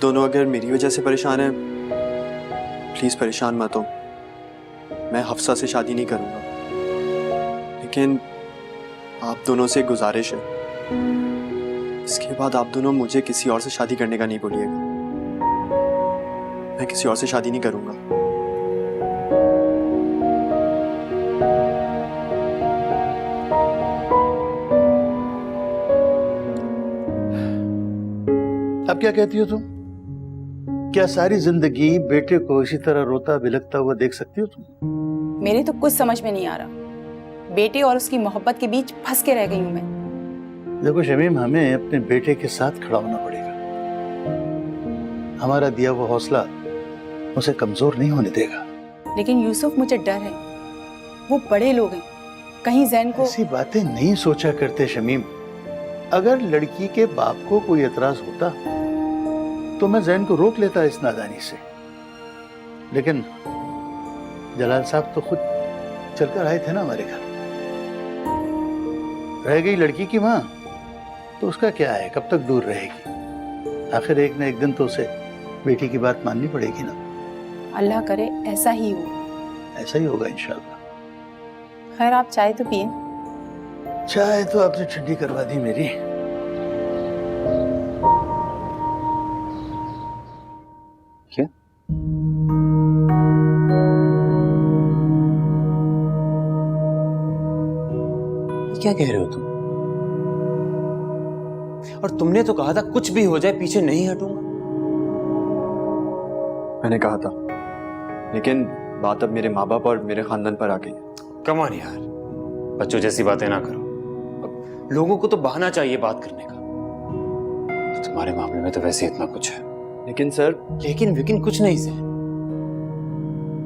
दोनों अगर मेरी वजह से परेशान हैं, प्लीज परेशान मत हो। मैं हफ्सा से शादी नहीं करूंगा, लेकिन आप दोनों से गुजारिश है, इसके बाद आप दोनों मुझे किसी और से शादी करने का नहीं बोलिएगा। मैं किसी और से शादी नहीं करूंगा। अब क्या कहती हो तुम? क्या सारी जिंदगी बेटे को इसी तरह रोता बिलखता हुआ देख सकती हो तुम? मेरे तो कुछ समझ में नहीं आ रहा। बेटे और उसकी मोहब्बत के बीच फंस के रह गई हूं मैं। देखो शमीम, हमें अपने बेटे के साथ खड़ा होना पड़ेगा। हमारा दिया वो हौसला उसे कमजोर नहीं होने देगा। लेकिन यूसुफ, मुझे डर है। वो बड़े लोग हैं, कहीं जैन को। ऐसी बातें नहीं सोचा करते शमीम। अगर लड़की के बाप को कोई एतराज होता तो मैं जैन को रोक लेता इस नादानी से, लेकिन जलाल साहब तो खुद चलकर आए थे ना हमारे घर। रह गई लड़की की मां, तो उसका क्या है, कब तक दूर रहेगी? आखिर एक न एक दिन तो उसे बेटी की बात माननी पड़ेगी ना। अल्लाह करे ऐसा ही हो। ऐसा ही होगा इंशाल्लाह। खैर, आप चाय तो पिए। चाय तो आपने ठंडी करवा दी मेरी। क्या? क्या कह रहे हो तुम? और तुमने तो कहा था कुछ भी हो जाए पीछे नहीं हटूंगा। मैंने कहा था, लेकिन बात अब मेरे माँ बाप और मेरे खानदान पर आ गई। कम ऑन यार, बच्चों जैसी बातें ना करो। अब लोगों को तो बहाना चाहिए बात करने का। तुम्हारे मामले में तो वैसे इतना कुछ है। लेकिन सर, लेकिन कुछ नहीं से।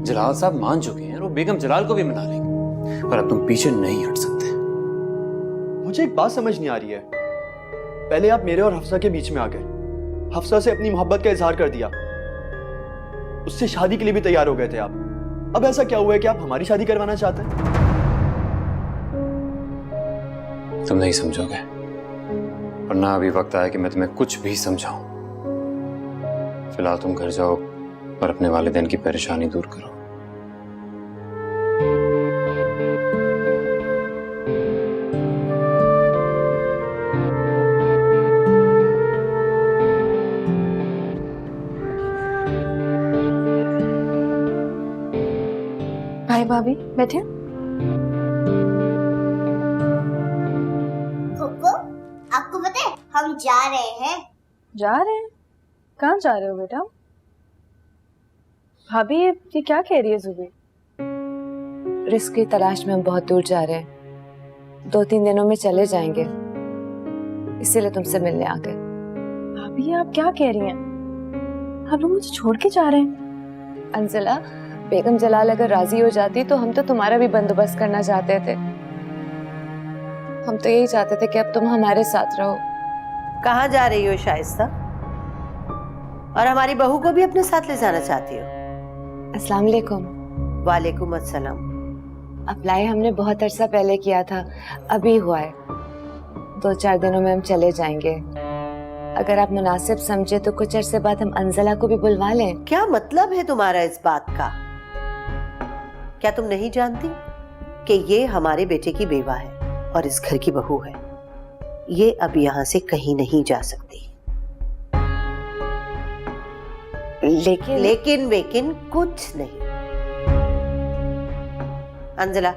जलाल साहब मान चुके हैं और वो बेगम जलाल को भी मना लेंगे, पर अब तुम पीछे नहीं हट सकते। मुझे एक बात समझ नहीं आ रही है। पहले आप मेरे और हफ्सा के बीच में आ गए, हफ्सा से अपनी मोहब्बत का इजहार कर दिया, उससे शादी के लिए भी तैयार हो गए थे आप। अब ऐसा क्या हुआ है कि आप हमारी शादी करवाना चाहते हैं? तुम नहीं समझोगे, वरना अभी वक्त आया कि मैं तुम्हें कुछ भी समझाऊं। फिलहाल तुम घर जाओ और अपने वालिदैन की परेशानी दूर करो। भाई भाभी बैठे। फुफ्फो, आपको पता है हम जा रहे हैं। जा रहे हैं? कहाँ जा रहे हो बेटा? भाभी ये क्या कह रही है जुबी? रिस्क की तलाश में हम बहुत दूर जा रहे हैं, 2-3 दिनों में चले जाएंगे, इसीलिए तुमसे मिलने आ गए। भाभी आप क्या कह रही हैं? आप लोग मुझे छोड़ के जा रहे हैं? अंजला, बेगम जलाल अगर राजी हो जाती तो हम तो तुम्हारा भी बंदोबस्त करना चाहते थे। हम तो यही चाहते थे कि अब तुम हमारे साथ रहो। कहाँ जा रही हो शाइस्ता? और हमारी बहू को भी अपने साथ ले जाना चाहती हो? अस्सलाम वालेकुम। वालेकुम अस्सलाम। अप्लाई हमने बहुत अरसा पहले किया था, अभी हुआ है। 2-4 दिनों में हम चले जाएंगे। अगर आप मुनासिब समझे तो कुछ अरसे बाद हम अंजला को भी बुलवा लें। क्या मतलब है तुम्हारा इस बात का? क्या तुम नहीं जानती कि ये हमारे बेटे की बेवा है और इस घर की बहू है? ये अब यहाँ से कहीं नहीं जा सकती। लेकिन वेकिन कुछ नहीं। अंजला,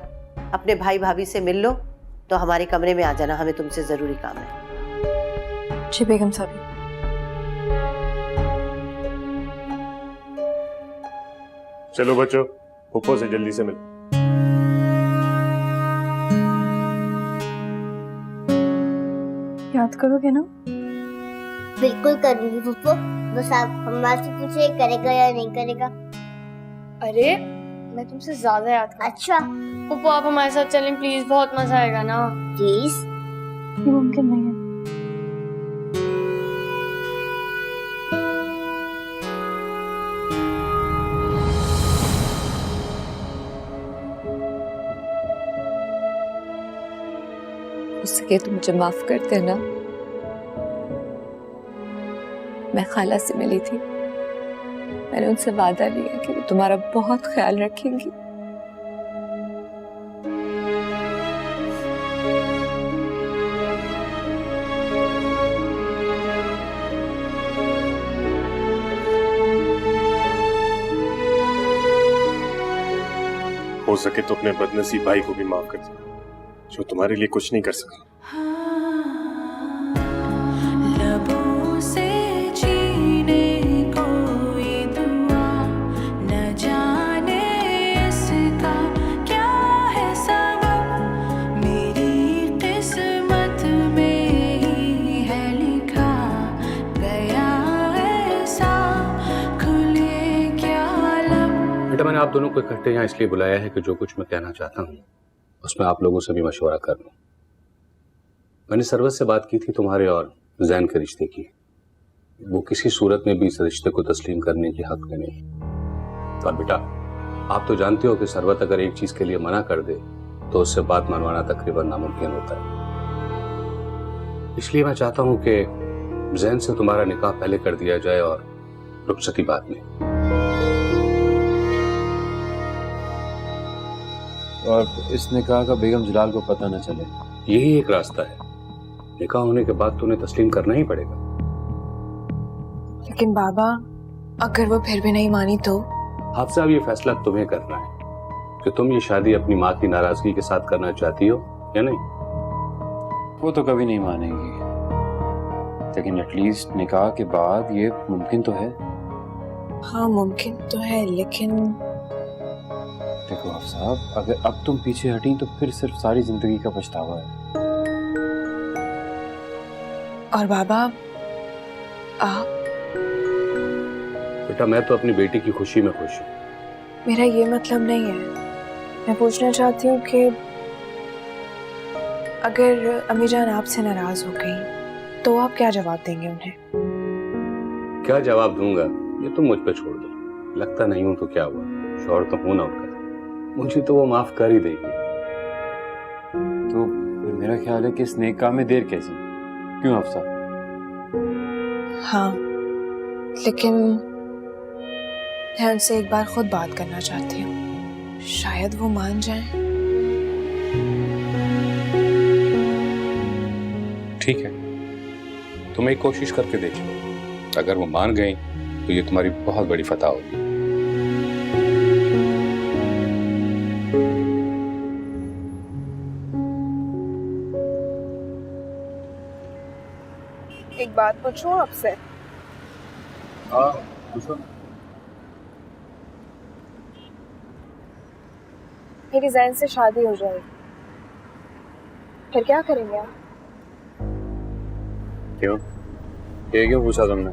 अपने भाई भाभी से मिल लो तो हमारे कमरे में आ जाना, हमें तुमसे जरूरी काम है। जी बेगम साहब। चलो बच्चों, फुफ्फो से जल्दी से मिल। याद करोगे ना? बिल्कुल करूंगी फुफ्फो, बस आप हमारे से पूछिए करेगा या नहीं करेगा। अरे मैं तुमसे ज्यादा याद कर। अच्छा पप्पू आप हमारे साथ चलें प्लीज, बहुत मजा आएगा ना। प्लीज। ये मुमकिन नहीं है। उसके तो मुझे माफ कर देना। मैं खाला से मिली थी। मैंने उनसे वादा लिया कि वो तुम्हारा बहुत ख्याल रखेंगी। हो सके तो अपने बदनसीब भाई को भी माफ कर दो, जो तुम्हारे लिए कुछ नहीं कर सका। लबों से जीने कोई दुआ, न जाने इसका क्या है सबब, मेरी किस्मत में ही है लिखा गया ऐसा, खुले क्या लब। बेटा, मैंने आप दोनों को इकट्ठे यहाँ इसलिए बुलाया है कि जो कुछ मैं कहना चाहता हूँ उसमें आप लोगों से भी मशवरा कर लूं। मैंने सरवत से बात की थी तुम्हारे और जैन के रिश्ते की। वो किसी सूरत में भी इस रिश्ते को तस्लीम करने की हक में नहीं। और बेटा, आप तो जानते हो कि सरवत अगर एक चीज के लिए मना कर दे तो उससे बात मनवाना तकरीबन नामुमकिन होता है। इसलिए मैं चाहता हूं कि जैन से तुम्हारा निकाह पहले कर दिया जाए और रुखसती बाद में। और इस निकाह का बेगम जलाल को पता न चले। यही एक रास्ता है। निकाह होने के बाद तो उन्हें तस्लीम करना ही पड़ेगा। लेकिन बाबा, अगर वो फिर भी नहीं मानी तो? हाफसा, अब ये फैसला तुम्हें करना है कि तुम ये शादी अपनी माँ की नाराजगी के साथ करना चाहती हो या नहीं। वो तो कभी नहीं मानेंगी, लेकिन एटलीस्ट निकाह के बाद ये मुमकिन तो है। हाँ, मुमकिन तो है, लेकिन देखो साहब, अगर अब तुम पीछे हटी तो फिर सिर्फ सारी जिंदगी का पछतावा है। और बाबा, आप? बेटा, मैं तो अपनी बेटी की खुशी में खुश हूँ। मेरा ये मतलब नहीं है। मैं पूछना चाहती हूँ कि अगर अम्मी जान आपसे नाराज हो गई तो आप क्या जवाब देंगे उन्हें? क्या जवाब दूंगा ये तुम मुझ पे छोड़ दो। लगता नहीं हूं तो क्या हुआ, शौहर तो हूं ना उनका, मुझे तो वो माफ कर ही देगी। तो फिर मेरा ख्याल है कि इस नेक काम में देर कैसी? क्यों हफ्सा? हाँ, लेकिन मैं उनसे एक बार खुद बात करना चाहती हूँ। शायद वो मान जाएं। ठीक है, तुम एक कोशिश करके देख लो। अगर वो मान गई तो ये तुम्हारी बहुत बड़ी फतह होगी। एक बात पूछूं आपसे? हाँ, पूछो। मेरी जैन से शादी हो जाएगी, फिर क्या करेंगे आप? क्यों? ये क्यों पूछा तुमने?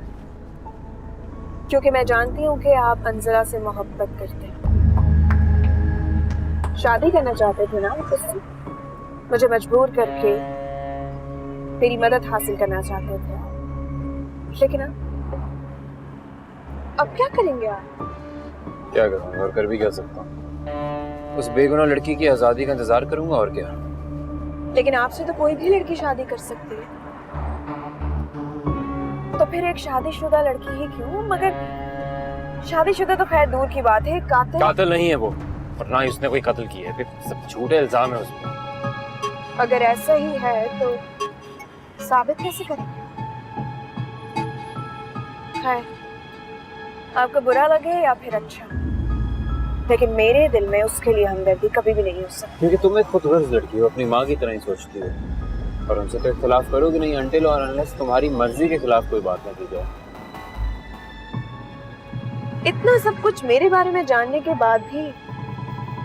क्योंकि मैं जानती हूँ कि आप अंजला से मोहब्बत करते हैं, शादी करना चाहते थे ना आप उससे। मुझे मजबूर करके मेरी मदद हासिल करना चाहते थे, लेकिन अब क्या करेंगे आप? क्या करूँगा और कर भी क्या सकता हूँ? उस बेगुनाह लड़की की आज़ादी का इंतजार करूंगा और क्या। लेकिन आपसे तो कोई भी लड़की शादी कर सकती है, तो फिर एक शादीशुदा लड़की ही क्यों? मगर शादीशुदा तो खैर दूर की बात है, कातिल नहीं है वो, और ना ही उसने कोई कत्ल किया है। फिर सब झूठे इल्जाम है उसमें। अगर ऐसा ही है तो साबित कैसे करेंगे? खैर, आपको बुरा लगे या फिर अच्छा, लेकिन मेरे दिल में उसके लिए हमदर्दी कभी भी नहीं हो सकती। क्योंकि तुम एक खुदगर्ज लड़की हो, अपनी माँ की तरह ही सोचती हो, और उनसे तो इख्तिलाफ करोगे नहीं अनटिल और अनलेस तुम्हारी मर्जी के खिलाफ कोई बात न की जाए। इतना सब कुछ मेरे बारे में जानने के बाद भी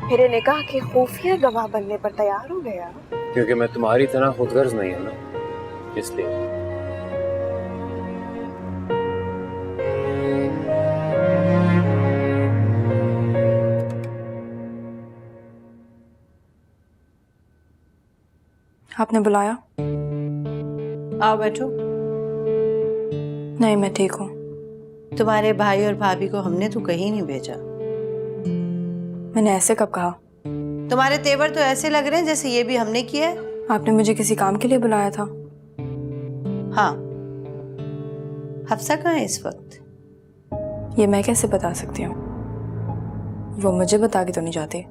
मेरे निकाह के खुफिया गवाह बनने पर तैयार हो गया? क्योंकि मैं तुम्हारी तरह खुदगर्ज नहीं हूं ना, इसलिए। आपने बुलाया? आओ बैठो। नहीं, मैं ठीक हूँ। तुम्हारे भाई और भाभी को हमने तो कहीं नहीं भेजा। मैंने ऐसे कब कहा? तुम्हारे तेवर तो ऐसे लग रहे हैं जैसे ये भी हमने किया है। आपने मुझे किसी काम के लिए बुलाया था? हाँ, हफ्सा कहाँ है इस वक्त? ये मैं कैसे बता सकती हूँ? वो मुझे बता के तो नहीं जाती।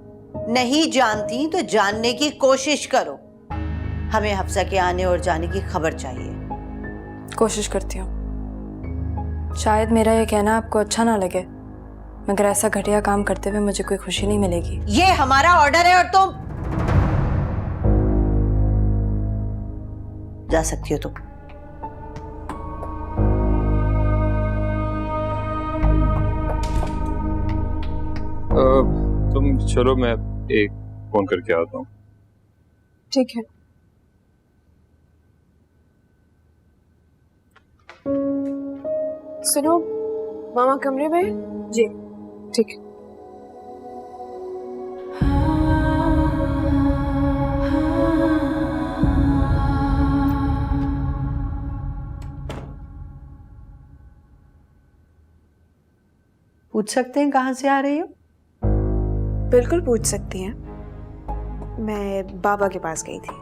नहीं जानती तो जानने की कोशिश करो। हमें हफ्सा के आने और जाने की खबर चाहिए। कोशिश करती हूँ। शायद मेरा ये कहना आपको अच्छा ना लगे, मगर ऐसा घटिया काम करते हुए मुझे कोई खुशी नहीं मिलेगी। ये हमारा ऑर्डर है और तुम जा सकती हो। तुम चलो, मैं एक फोन करके आता हूँ। ठीक है। सुनो, मामा कमरे में? जी ठीक है। पूछ सकते हैं कहाँ से आ रही हो? बिल्कुल पूछ सकती हैं। मैं बाबा के पास गई थी।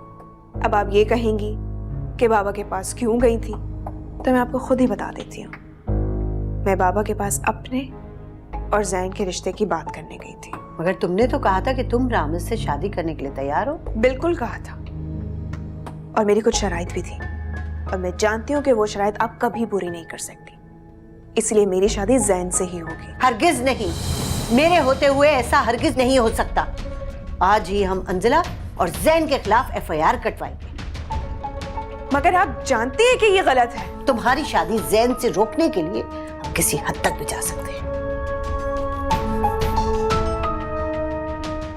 अब आप ये कहेंगी कि बाबा के पास क्यों गई थी, तो मैं आपको खुद ही बता देती हूँ। मैं बाबा के पास अपने और जैन के रिश्ते की बात करने गई थी। मगर तुमने तो कहा था कि तुम रामिस से शादी करने के लिए तैयार हो। बिल्कुल कहा था, और मेरी कुछ शराइत भी थी, और मैं जानती हूँ कि वो शराइत आप कभी पूरी नहीं कर सकती, इसलिए मेरी शादी जैन से ही होगी। हरगिज नहीं, मेरे होते हुए ऐसा हरगिज नहीं हो सकता। आज ही हम अंजला और जैन के खिलाफ एफआईआर कटवाएंगे। मगर आप जानते हैं कि ये गलत है। तुम्हारी शादी जैन से रोकने के लिए हम किसी हद तक भी जा सकते हैं।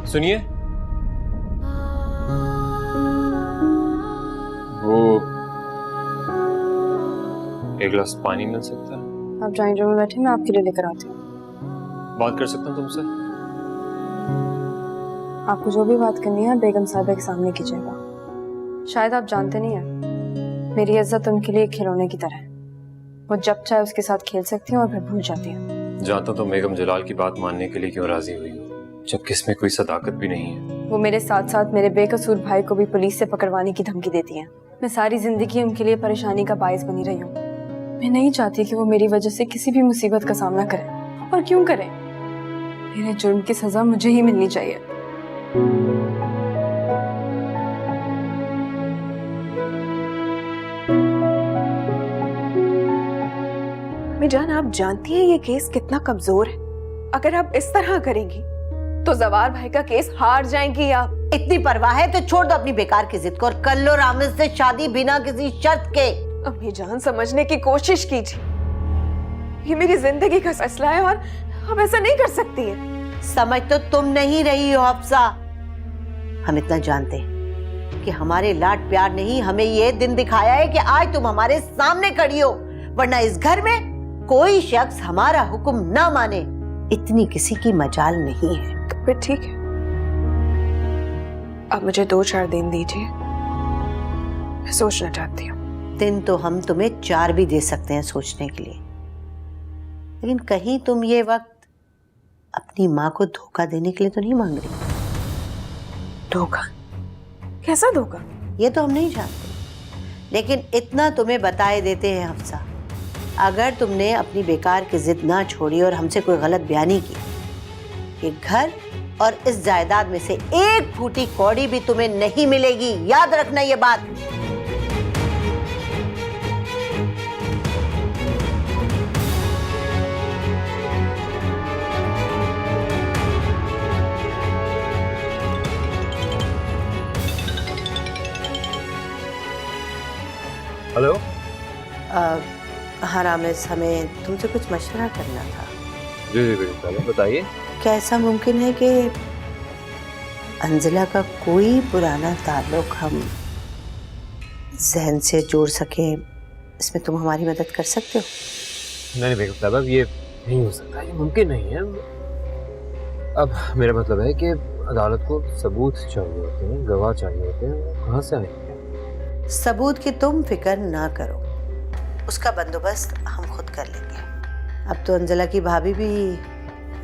सुनिए, वो एक गिलास पानी मिल सकता है? आप ड्राइंग रूम में बैठे, मैं आपके लिए लेकर आती हूँ। बात कर सकता हूँ तुमसे? आपको जो भी बात करनी है बेगम साहिबा के सामने कीजिएगा। शायद आप जानते नहीं हैं, मेरी इज्जत उनके लिए खिलौने की तरह है। वो जब चाहे उसके साथ खेल सकती हैं और फिर भूल जाती हैं। जानता तो बेगम जलाल की बात मानने के लिए क्यों राजी हुई हो, जबकि इसमें कोई सदाकत भी नहीं है। वो मेरे साथ साथ मेरे बेकसूर भाई को भी पुलिस से पकड़वाने की धमकी देती हैं। मैं सारी जिंदगी उनके लिए परेशानी का बायस बनी रही हूँ। मैं नहीं चाहती कि वो मेरी वजह से किसी भी मुसीबत का सामना करें, और क्यों करें। मेरे जुर्म की सजा मुझे ही मिलनी चाहिए। जान, आप जानती हैं ये केस कितना कमजोर है। अगर आप इस तरह करेंगी तो जवार भाई का केस हार जाएंगी आप। इतनी परवाह है तो छोड़ दो अपनी बेकार की जिद को और कर लो रामिस से शादी बिना किसी शर्त के। अम्मी जान, समझने की कोशिश कीजिए। ये मेरी जिंदगी का फैसला है और आप ऐसा नहीं कर सकती हैं। समझ तो तुम नहीं रही हो हफ्सा। हम इतना जानते हैं कि हमारे लाड प्यार ने ही हमें ये दिन दिखाया है कि आज तुम हमारे सामने खड़ी हो, वरना इस घर में कोई शख्स हमारा हुक्म ना माने इतनी किसी की मजाल नहीं है। तो फिर ठीक है, अब मुझे 2-4 दिन दीजिए, मैं सोचना चाहती हूँ। दिन तो हम तुम्हें 4 भी दे सकते हैं सोचने के लिए, लेकिन कहीं तुम ये वक्त अपनी माँ को धोखा देने के लिए तो नहीं मांग रही? धोखा? कैसा धोखा? ये तो हम नहीं जानते, लेकिन इतना तुम्हें बताए देते हैं हफ्सा, अगर तुमने अपनी बेकार की जिद ना छोड़ी और हमसे कोई गलत बयानी की, ये घर और इस जायदाद में से एक फूटी कौड़ी भी तुम्हें नहीं मिलेगी। याद रखना ये बात। हेलो। हाँ रामेश, हमें तुमसे कुछ मशवरा करना था। जी जी बिल्कुल, बताइए। क्या ऐसा मुमकिन है कि अंजला का कोई पुराना ताल्लुक हम जहन से जोड़ सके? इसमें तुम हमारी मदद कर सकते हो? नहीं बेगम साहब, अब ये नहीं हो सकता, ये मुमकिन नहीं है। अब मेरा मतलब है कि अदालत को सबूत चाहिए होते हैं, गवाह चाहिए होते हैं, वो कहाँ से आएंगे? सबूत की तुम फिक्र ना करो, उसका बंदोबस्त हम खुद कर लेंगे। अब तो अंजला की भाभी भी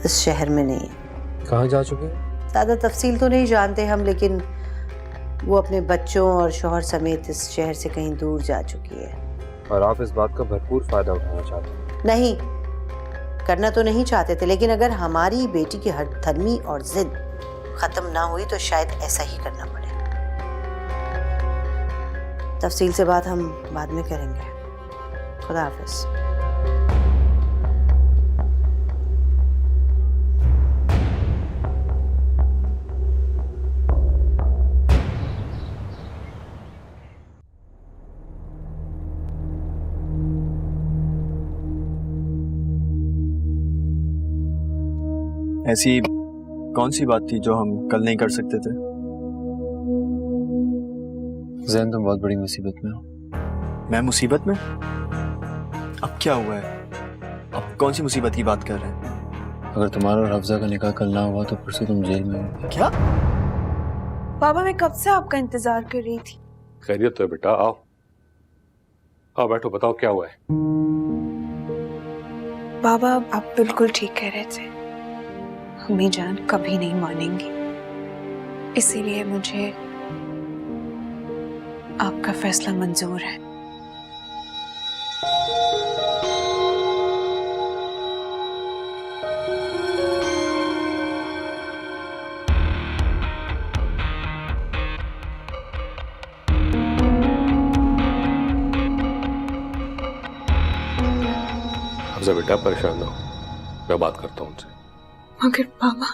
इस शहर में नहीं है। कहाँ जा चुके हैं? ज़्यादा तफसील तो नहीं जानते हम, लेकिन वो अपने बच्चों और शौहर समेत इस शहर से कहीं दूर जा चुकी है। और आप इस बात का भरपूर फायदा उठाना चाहते हैं। नहीं, करना तो नहीं चाहते थे, लेकिन अगर हमारी बेटी की हठधर्मी और जिद खत्म ना हुई तो शायद ऐसा ही करना पड़े। तफसील से बात हम बाद में करेंगे। खुदा हाफिज। ऐसी कौन सी बात थी जो हम कल नहीं कर सकते थे? जैन तुम बहुत बड़ी मुसीबत में हो। मैं मुसीबत में? अब क्या हुआ है? अब कौन सी मुसीबत की बात कर रहे हैं? अगर तुम्हारा और हफ्जा का निकाह कल ना हुआ तो परसों तुम जेल में हो। क्या? बाबा मैं कब से आपका इंतजार कर रही थी। खैरियत तो है बेटा, आओ आओ बैठो, बताओ क्या हुआ है। बाबा आप बिल्कुल ठीक कह रहे थे, अम्मी जान कभी नहीं मानेंगी, इसीलिए मुझे आपका फैसला मंजूर है। हफ्जा बेटा परेशान ना हो, मैं बात करता हूँ उनसे। मगर बाबा